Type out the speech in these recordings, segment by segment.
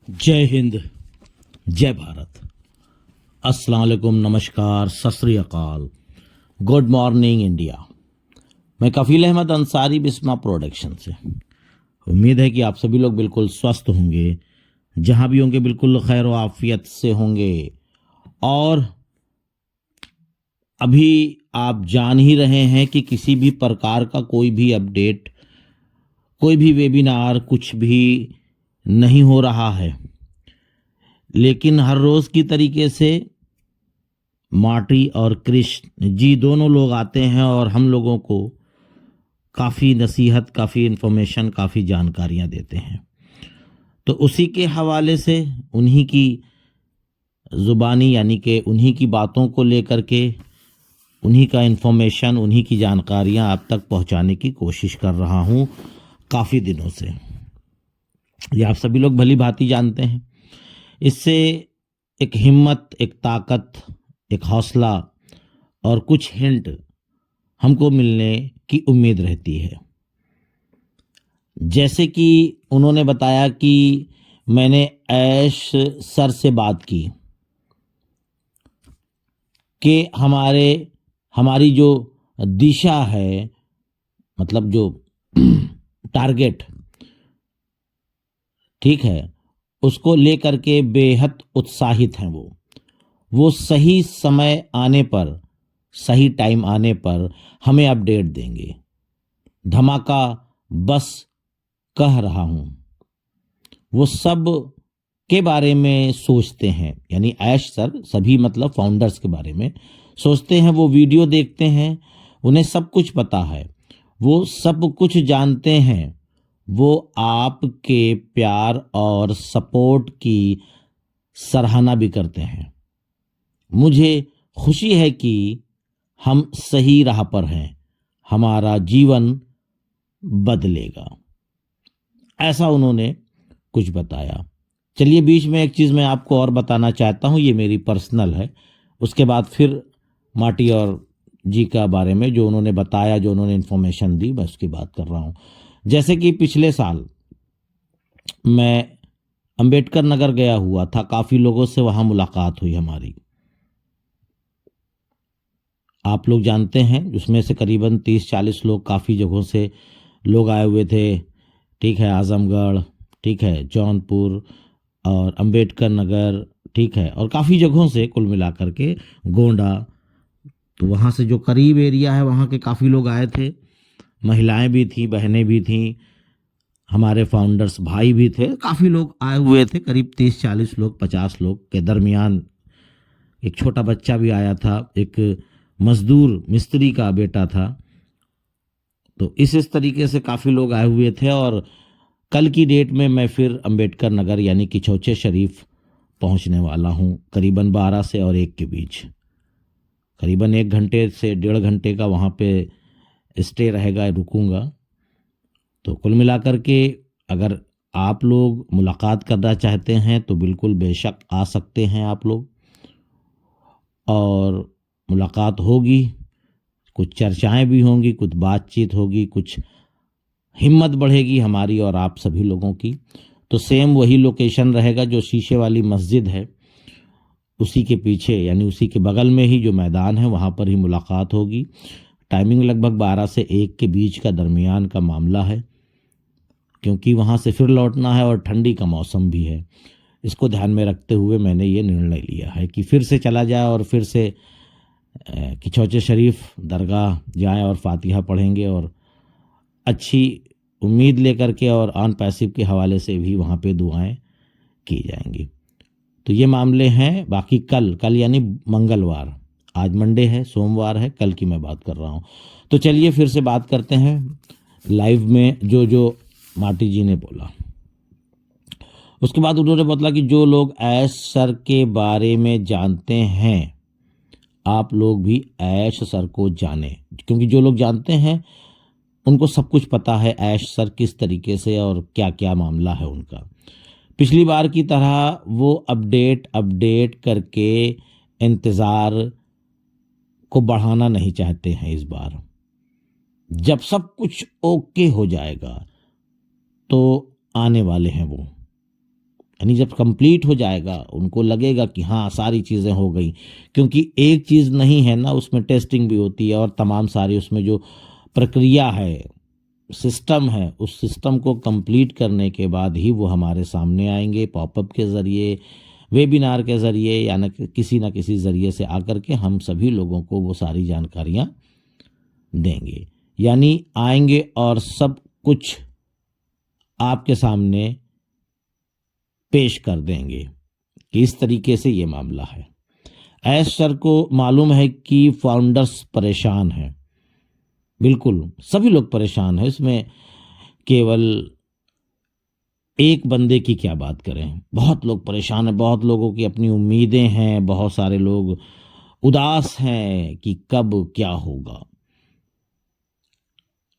जय हिंद, जय भारत, अस्सलाम वालेकुम, नमस्कार, सत श्री अकाल, गुड मॉर्निंग इंडिया। मैं कफील अहमद अंसारी, बिस्मा प्रोडक्शन से। उम्मीद है कि आप सभी लोग बिल्कुल स्वस्थ होंगे, जहां भी होंगे बिल्कुल खैर व आफियत से होंगे। और अभी आप जान ही रहे हैं कि किसी भी प्रकार का कोई भी अपडेट, कोई भी वेबिनार, कुछ भी नहीं हो रहा है। लेकिन हर रोज की तरीके से मार्टी और कृष्ण जी दोनों लोग आते हैं और हम लोगों को काफ़ी नसीहत, काफ़ी इन्फॉर्मेशन, काफ़ी जानकारियां देते हैं। तो उसी के हवाले से उन्हीं की ज़ुबानी यानी कि उन्हीं की बातों को लेकर के उन्हीं का इन्फॉर्मेशन, उन्हीं की जानकारियां आप तक पहुंचाने की कोशिश कर रहा हूं काफ़ी दिनों से। ये आप सभी लोग भली भांति जानते हैं। इससे एक हिम्मत, एक ताकत, एक हौसला और कुछ हिंट हमको मिलने की उम्मीद रहती है। जैसे कि उन्होंने बताया कि मैंने ऐश सर से बात की कि हमारी जो दिशा है, मतलब जो टारगेट, ठीक है, उसको लेकर के बेहद उत्साहित हैं वो सही समय आने पर, सही टाइम आने पर हमें अपडेट देंगे। धमाका बस कह रहा हूं। वो सब के बारे में सोचते हैं, यानी ऐश सर सभी मतलब फाउंडर्स के बारे में सोचते हैं। वो वीडियो देखते हैं, उन्हें सब कुछ पता है, वो सब कुछ जानते हैं। वो आपके प्यार और सपोर्ट की सराहना भी करते हैं। मुझे खुशी है कि हम सही राह पर हैं, हमारा जीवन बदलेगा, ऐसा उन्होंने कुछ बताया। चलिए, बीच में एक चीज़ मैं आपको और बताना चाहता हूँ, ये मेरी पर्सनल है। उसके बाद फिर माटी और जी का बारे में जो उन्होंने बताया, जो उन्होंने इन्फॉर्मेशन दी, मैं उसकी बात कर रहा हूँ। जैसे कि पिछले साल मैं अंबेडकर नगर गया हुआ था, काफ़ी लोगों से वहाँ मुलाकात हुई हमारी। आप लोग जानते हैं, उसमें से करीबन 30-40 लोग काफ़ी जगहों से लोग आए हुए थे, ठीक है, आजमगढ़, ठीक है, जौनपुर और अंबेडकर नगर, ठीक है, और काफ़ी जगहों से कुल मिलाकर के गोंडा। तो वहाँ से जो करीब एरिया है वहाँ के काफ़ी लोग आए थे, महिलाएं भी थी, बहनें भी थीं, हमारे फाउंडर्स भाई भी थे, काफ़ी लोग आए हुए थे, करीब 30-40 लोग, 50 लोग के दरमियान एक छोटा बच्चा भी आया था, एक मजदूर मिस्त्री का बेटा था। तो इस तरीके से काफ़ी लोग आए हुए थे। और कल की डेट में मैं फिर अंबेडकर नगर यानी कि छौचे शरीफ पहुंचने वाला हूं, करीबन 12 से और 1 के बीच। करीबन 1 घंटे से 1.5 घंटे का वहां पे स्टे रहेगा, रुकूंगा। तो कुल मिलाकर के अगर आप लोग मुलाकात करना चाहते हैं तो बिल्कुल बेशक आ सकते हैं आप लोग, और मुलाकात होगी, कुछ चर्चाएं भी होंगी, कुछ बातचीत होगी, कुछ हिम्मत बढ़ेगी हमारी और आप सभी लोगों की। तो सेम वही लोकेशन रहेगा जो शीशे वाली मस्जिद है, उसी के पीछे यानी उसी के बगल में ही जो मैदान है वहाँ पर ही मुलाकात होगी। टाइमिंग लगभग 12 से 1 के बीच का दरमियान का मामला है, क्योंकि वहाँ से फिर लौटना है और ठंडी का मौसम भी है। इसको ध्यान में रखते हुए मैंने ये निर्णय लिया है कि फिर से चला जाए और फिर से किचौचे शरीफ दरगाह जाएं और फातिहा पढ़ेंगे, और अच्छी उम्मीद लेकर के और ऑन पैसिव के हवाले से भी वहाँ पे दुआएं की जाएंगी। तो ये मामले हैं। बाकी कल यानी मंगलवार, आज मंडे है, सोमवार है, कल की मैं बात कर रहा हूँ। तो चलिए फिर से बात करते हैं लाइव में जो माटी जी ने बोला। उसके बाद उन्होंने बोला कि जो लोग ऐश सर के बारे में जानते हैं, आप लोग भी ऐश सर को जानें, क्योंकि जो लोग जानते हैं उनको सब कुछ पता है ऐश सर किस तरीके से और क्या क्या मामला है उनका। पिछली बार की तरह वो अपडेट करके इंतज़ार को बढ़ाना नहीं चाहते हैं। इस बार जब सब कुछ ओके हो जाएगा तो आने वाले हैं वो। यानी जब कंप्लीट हो जाएगा उनको लगेगा कि हाँ सारी चीज़ें हो गई, क्योंकि एक चीज़ नहीं है ना, उसमें टेस्टिंग भी होती है और तमाम सारी उसमें जो प्रक्रिया है, सिस्टम है, उस सिस्टम को कंप्लीट करने के बाद ही वो हमारे सामने आएंगे, पॉपअप के ज़रिए, वेबिनार के ज़रिए, या न किसी ज़रिए से आकर के हम सभी लोगों को वो सारी जानकारियाँ देंगे। यानी आएंगे और सब कुछ आपके सामने पेश कर देंगे कि इस तरीके से ये मामला है। ऐश सर को मालूम है कि फाउंडर्स परेशान हैं, बिल्कुल सभी लोग परेशान हैं, इसमें केवल एक बंदे की क्या बात करें, बहुत लोग परेशान हैं, बहुत लोगों की अपनी उम्मीदें हैं, बहुत सारे लोग उदास हैं कि कब क्या होगा,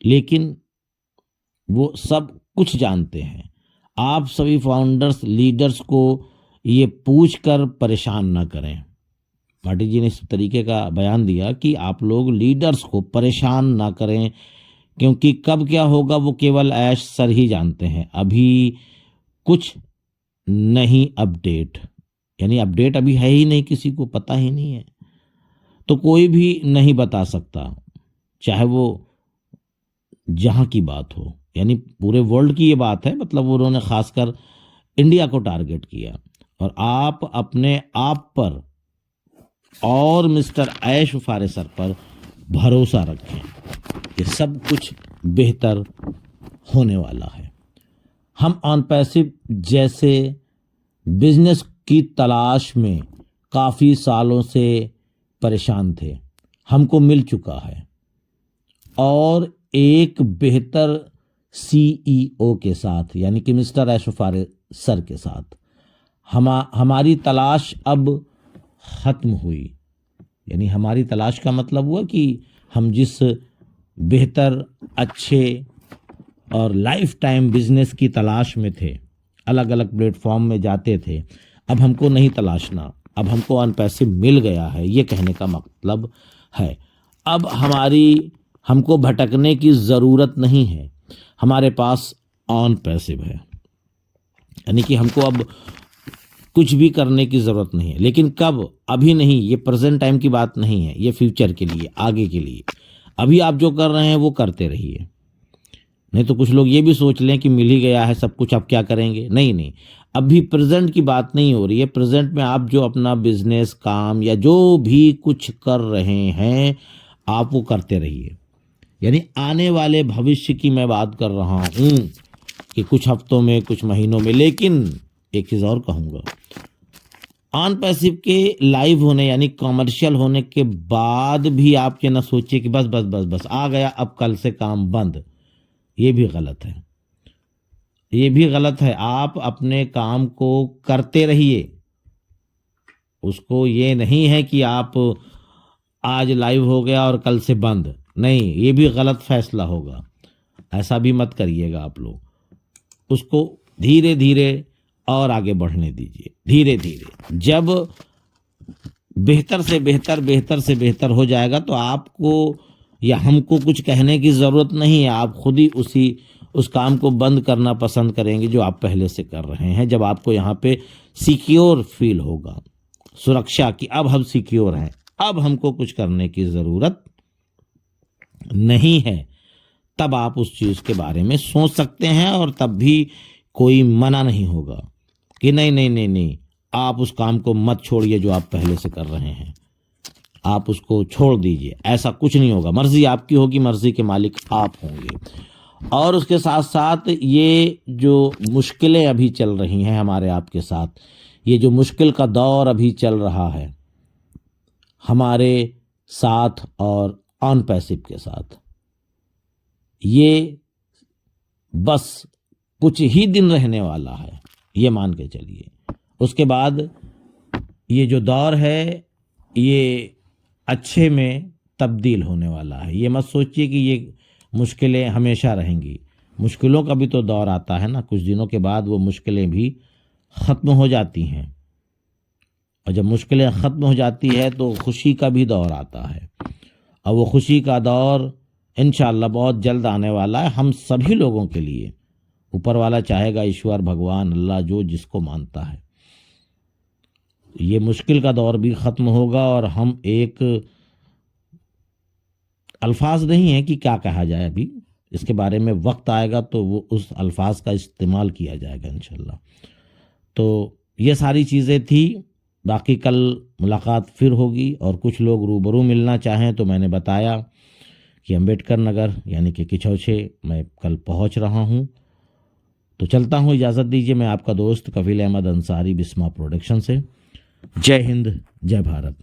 लेकिन वो सब कुछ जानते हैं। आप सभी फाउंडर्स लीडर्स को ये पूछ कर परेशान ना करें। पाटिल जी ने इस तरीके का बयान दिया कि आप लोग लीडर्स को परेशान ना करें, क्योंकि कब क्या होगा वो केवल ऐश सर ही जानते हैं। अभी कुछ नहीं अपडेट, यानी अपडेट अभी है ही नहीं, किसी को पता ही नहीं है, तो कोई भी नहीं बता सकता, चाहे वो जहाँ की बात हो, यानी पूरे वर्ल्ड की ये बात है, मतलब उन्होंने खासकर इंडिया को टारगेट किया। और आप अपने आप पर और मिस्टर ऐश फारे सर पर भरोसा रखें कि सब कुछ बेहतर होने वाला है। हम ऑन पैसिव जैसे बिजनेस की तलाश में काफ़ी सालों से परेशान थे, हमको मिल चुका है, और एक बेहतर सीईओ के साथ, यानी कि मिस्टर ऐश फारे सर के साथ हमारी तलाश अब ख़त्म हुई। यानी हमारी तलाश का मतलब हुआ कि हम जिस बेहतर, अच्छे और लाइफ टाइम बिजनेस की तलाश में थे, अलग अलग प्लेटफॉर्म में जाते थे, अब हमको नहीं तलाशना, अब हमको ऑन पैसिव मिल गया है, ये कहने का मतलब है। अब हमको भटकने की ज़रूरत नहीं है, हमारे पास ऑन पैसिव है, यानी कि हमको अब कुछ भी करने की ज़रूरत नहीं है। लेकिन कब? अभी नहीं, ये प्रेजेंट टाइम की बात नहीं है, ये फ्यूचर के लिए, आगे के लिए। अभी आप जो कर रहे हैं वो करते रहिए, नहीं तो कुछ लोग ये भी सोच लें कि मिल ही गया है सब कुछ, अब क्या करेंगे। नहीं नहीं, अभी प्रेजेंट की बात नहीं हो रही है। प्रेजेंट में आप जो अपना बिजनेस, काम या जो भी कुछ कर रहे हैं आप वो करते रहिए। यानी आने वाले भविष्य की मैं बात कर रहा हूँ कि कुछ हफ्तों में, कुछ महीनों में। लेकिन एक चीज़ और कहूँगा, ऑन पैसिव के लाइव होने यानी कॉमर्शियल होने के बाद भी आप ये ना सोचिए कि बस बस बस बस आ गया, अब कल से काम बंद। ये भी गलत है, ये भी गलत है। आप अपने काम को करते रहिए, उसको ये नहीं है कि आप आज लाइव हो गया और कल से बंद, नहीं, ये भी गलत फैसला होगा। ऐसा भी मत करिएगा आप लोग, उसको धीरे धीरे और आगे बढ़ने दीजिए, धीरे धीरे। जब बेहतर से बेहतर, बेहतर से बेहतर हो जाएगा तो आपको या हमको कुछ कहने की ज़रूरत नहीं है, आप खुद ही उस काम को बंद करना पसंद करेंगे जो आप पहले से कर रहे हैं। जब आपको यहाँ पे सिक्योर फील होगा, सुरक्षा की, अब हम सिक्योर हैं, अब हमको कुछ करने की ज़रूरत नहीं है, तब आप उस चीज़ के बारे में सोच सकते हैं। और तब भी कोई मना नहीं होगा कि नहीं नहीं नहीं नहीं, आप उस काम को मत छोड़िए जो आप पहले से कर रहे हैं, आप उसको छोड़ दीजिए। ऐसा कुछ नहीं होगा, मर्जी आपकी होगी, मर्जी के मालिक आप होंगे। और उसके साथ साथ ये जो मुश्किलें अभी चल रही हैं हमारे आपके साथ, ये जो मुश्किल का दौर अभी चल रहा है हमारे साथ और ऑन पैसिव के साथ, ये बस कुछ ही दिन रहने वाला है, ये मान के चलिए। उसके बाद ये जो दौर है ये अच्छे में तब्दील होने वाला है। ये मत सोचिए कि ये मुश्किलें हमेशा रहेंगी, मुश्किलों का भी तो दौर आता है ना, कुछ दिनों के बाद वो मुश्किलें भी ख़त्म हो जाती हैं। और जब मुश्किलें ख़त्म हो जाती है तो खुशी का भी दौर आता है, और वो खुशी का दौर इंशाअल्लाह बहुत जल्द आने वाला है हम सभी लोगों के लिए। ऊपर वाला चाहेगा, ईश्वर, भगवान, अल्लाह, जो जिसको मानता है। ये मुश्किल का दौर भी ख़त्म होगा और हम एक अल्फाज नहीं है कि क्या कहा जाए, अभी इसके बारे में वक्त आएगा तो वो उस अल्फाज का इस्तेमाल किया जाएगा इंशाल्लाह। तो ये सारी चीज़ें थी। बाकी कल मुलाकात फिर होगी और कुछ लोग रूबरू मिलना चाहें तो मैंने बताया कि अम्बेडकर नगर यानी कि किछौछे मैं कल पहुंच रहा हूं। तो चलता हूं, इजाज़त दीजिए। मैं आपका दोस्त कफील अहमद अंसारी, बिस्मा प्रोडक्शन से। जय हिंद, जय भारत।